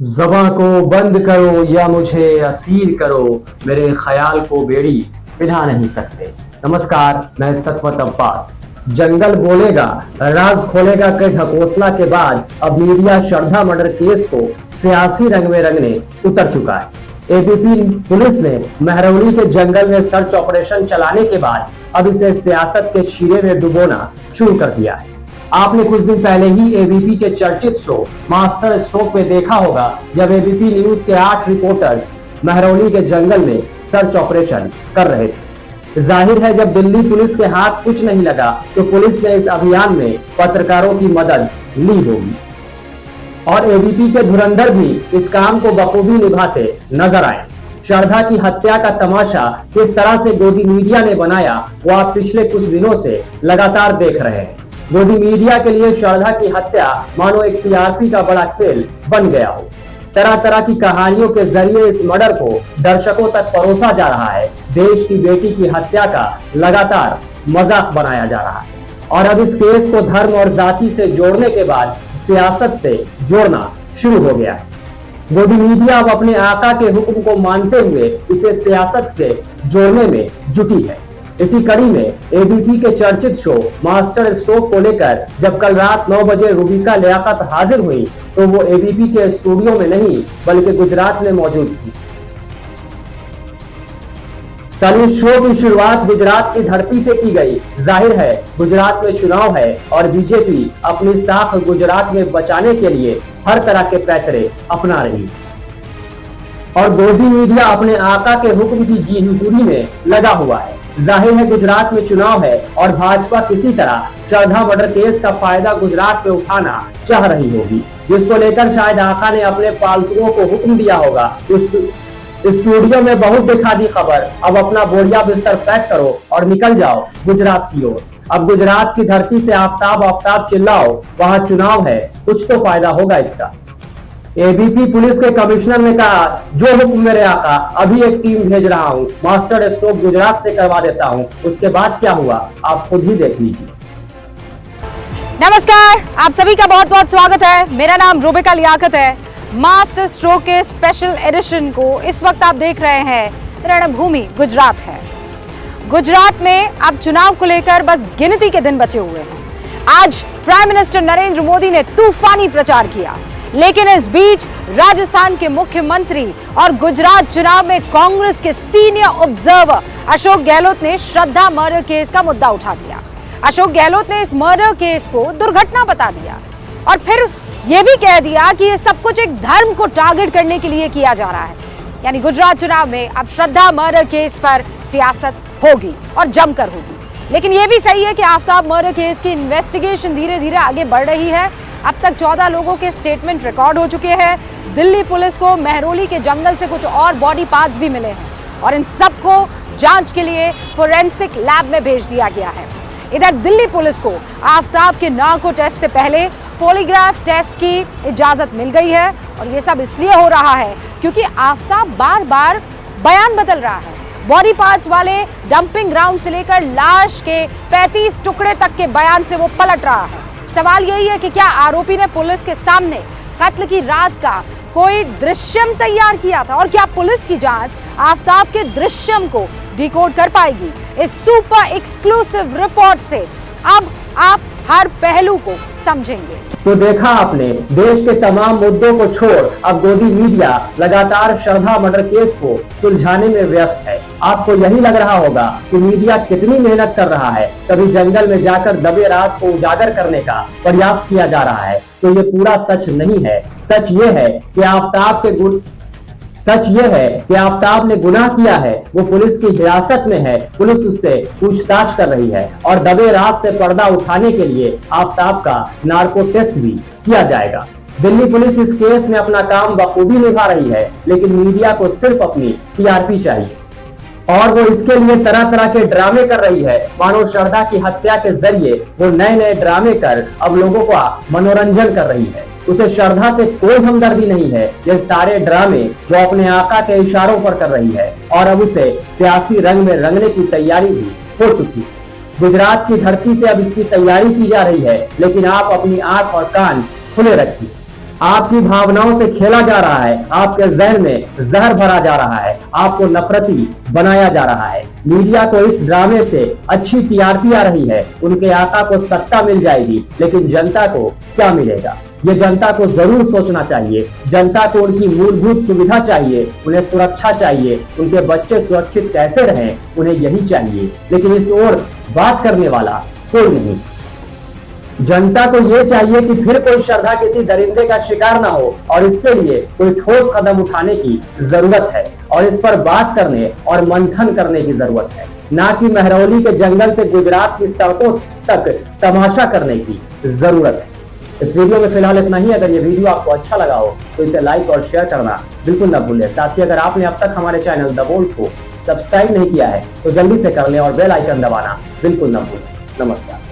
ज़बां को बंद करो या मुझे असीर करो, मेरे ख्याल को बेड़ी पिढ़ा नहीं सकते। नमस्कार, मैं सतवत अब्बास। जंगल बोलेगा, राज खोलेगा के ढकोसला के बाद अब मीडिया श्रद्धा मर्डर केस को सियासी रंग में रंगने उतर चुका है। एबीपी पुलिस ने महरौली के जंगल में सर्च ऑपरेशन चलाने के बाद अब इसे सियासत के शीरे में डुबोना शुरू कर दिया है। आपने कुछ दिन पहले ही एबीपी के चर्चित शो मास्टर स्ट्रोक में देखा होगा, जब एबीपी न्यूज के 8 रिपोर्टर्स महरौली के जंगल में सर्च ऑपरेशन कर रहे थे। जाहिर है, जब दिल्ली पुलिस के हाथ कुछ नहीं लगा तो पुलिस ने इस अभियान में पत्रकारों की मदद ली होगी और एबीपी के धुरंधर भी इस काम को बखूबी निभाते नजर आए। श्रद्धा की हत्या का तमाशा किस तरह से गोदी मीडिया ने बनाया, वो आप पिछले कुछ दिनों से लगातार देख रहे हैं। गोदी मीडिया के लिए श्रद्धा की हत्या मानो एक टीआरपी का बड़ा खेल बन गया हो। तरह तरह की कहानियों के जरिए इस मर्डर को दर्शकों तक परोसा जा रहा है। देश की बेटी की हत्या का लगातार मजाक बनाया जा रहा है और अब इस केस को धर्म और जाति से जोड़ने के बाद सियासत से जोड़ना शुरू हो गया है। गोदी मीडिया अब अपने आका के हुक्म को मानते हुए इसे सियासत से जोड़ने में जुटी है। इसी कड़ी में एबीपी के चर्चित शो मास्टर स्ट्रोक को लेकर जब कल रात 9 बजे रूबिका लियाकत हाजिर हुई तो वो एबीपी के स्टूडियो में नहीं बल्कि गुजरात में मौजूद थी। कल इस शो की शुरुआत गुजरात की धरती से की गई। जाहिर है, गुजरात में चुनाव है और बीजेपी अपनी साख गुजरात में बचाने के लिए हर तरह के पैतरे अपना रही और गोदी मीडिया अपने आका के हुक्म की जी हुजूरी में लगा हुआ है। जाहिर है, गुजरात में चुनाव है और भाजपा किसी तरह श्रद्धा मर्डर केस का फायदा गुजरात में उठाना चाह रही होगी, जिसको लेकर शायद आका ने अपने पालतुओं को हुक्म दिया होगा। स्टूडियो में बहुत दिखा दी खबर, अब अपना बोरिया बिस्तर पैक करो और निकल जाओ गुजरात की ओर। अब गुजरात की धरती से आफताब आफताब चिल्लाओ, वहां चुनाव है, कुछ तो फायदा होगा इसका। एबीपी पुलिस के कमिश्नर ने कहा, जो हुक्म मेरे आका, अभी एक टीम भेज रहा हूं, मास्टर स्ट्रोक गुजरात से करवा देता हूं। उसके बाद क्या हुआ आप खुद ही देख लीजिए। नमस्कार, आप सभी का बहुत बहुत स्वागत है। मेरा नाम रूबिका लियाकत है। मास्टर स्ट्रोक के स्पेशल एडिशन को इस वक्त आप देख रहे हैं रणभूमि गुजरात है। गुजरात में अब चुनाव को लेकर बस गिनती के दिन बचे हुए हैं। आज प्राइम मिनिस्टर नरेंद्र मोदी ने तूफानी प्रचार किया, लेकिन इस बीच राजस्थान के मुख्यमंत्री और गुजरात चुनाव में कांग्रेस के सीनियर ऑब्जर्वर अशोक गहलोत ने श्रद्धा मर्डर केस का मुद्दा उठा दिया। अशोक गहलोत ने इस मर्डर केस को दुर्घटना बता दिया और फिर यह भी कह दिया कि ये सब कुछ एक धर्म को टारगेट करने के लिए किया जा रहा है। यानी गुजरात चुनाव में अब श्रद्धा मर्डर केस पर सियासत होगी और जमकर होगी। लेकिन यह भी सही है कि आफताब मर्डर केस की इन्वेस्टिगेशन धीरे धीरे आगे बढ़ रही है। अब तक 14 लोगों के स्टेटमेंट रिकॉर्ड हो चुके हैं। दिल्ली पुलिस को महरौली के जंगल से कुछ और बॉडी पार्ट्स भी मिले हैं और इन सबको जांच के लिए फोरेंसिक लैब में भेज दिया गया है। इधर दिल्ली पुलिस को आफताब के नार्को टेस्ट से पहले पॉलीग्राफ टेस्ट की इजाजत मिल गई है और ये सब इसलिए हो रहा है क्योंकि आफताब बार बार बयान बदल रहा है। बॉडी पार्ट्स वाले डंपिंग ग्राउंड से लेकर लाश के 35 टुकड़े तक के बयान से वो पलट रहा है। सवाल यही है कि क्या आरोपी ने पुलिस के सामने कत्ल की रात का कोई दृश्यम तैयार किया था और क्या पुलिस की जांच आफताब के दृश्यम को डिकोड कर पाएगी। इस सुपर एक्सक्लूसिव रिपोर्ट से अब आप हर पहलू को समझेंगे। तो देखा आपने, देश के तमाम मुद्दों को छोड़ अब गोदी मीडिया लगातार श्रद्धा मर्डर केस को सुलझाने में व्यस्त है। आपको यही लग रहा होगा कि मीडिया कितनी मेहनत कर रहा है, कभी जंगल में जाकर दबे राज को उजागर करने का प्रयास किया जा रहा है, तो ये पूरा सच नहीं है। सच ये है कि आफताब ने गुनाह किया है, वो पुलिस की हिरासत में है, पुलिस उससे पूछताछ कर रही है और दबे राज से पर्दा उठाने के लिए आफताब का नार्को टेस्ट भी किया जाएगा। दिल्ली पुलिस इस केस में अपना काम बखूबी निभा रही है, लेकिन मीडिया को सिर्फ अपनी टीआरपी चाहिए और वो इसके लिए तरह तरह के ड्रामे कर रही है। मानो श्रद्धा की हत्या के जरिए वो नए नए ड्रामे कर अब लोगों का मनोरंजन कर रही है। उसे श्रद्धा से कोई हमदर्दी नहीं है। ये सारे ड्रामे वो अपने आका के इशारों पर कर रही है और अब उसे सियासी रंग में रंगने की तैयारी भी हो चुकी है। गुजरात की धरती से अब इसकी तैयारी की जा रही है, लेकिन आप अपनी आंख और कान खुले रखिए। आपकी भावनाओं से खेला जा रहा है, आपके जहन में जहर भरा जा रहा है, आपको नफरती बनाया जा रहा है। मीडिया को इस ड्रामे से अच्छी टीआरपी आ रही है, उनके आका को सत्ता मिल जाएगी, लेकिन जनता को क्या मिलेगा? ये जनता को जरूर सोचना चाहिए। जनता को उनकी मूलभूत सुविधा चाहिए, उन्हें सुरक्षा चाहिए, उनके बच्चे सुरक्षित कैसे रहें, उन्हें यही चाहिए। लेकिन इस ओर बात करने वाला कोई नहीं। जनता को यह चाहिए कि फिर कोई श्रद्धा किसी दरिंदे का शिकार ना हो, और इसके लिए कोई ठोस कदम उठाने की जरूरत है और इस पर बात करने और मंथन करने की जरूरत है, ना कि महरौली के जंगल से गुजरात की सड़कों तक तमाशा करने की जरूरत है। इस वीडियो में फिलहाल इतना ही। अगर ये वीडियो आपको अच्छा लगा हो तो इसे लाइक और शेयर करना बिल्कुल न भूलें। साथ ही अगर आपने अब तक हमारे चैनल द बोल्ट को सब्सक्राइब नहीं किया है तो जल्दी से कर लें और बेल आइकन दबाना बिल्कुल न भूलें। नमस्कार।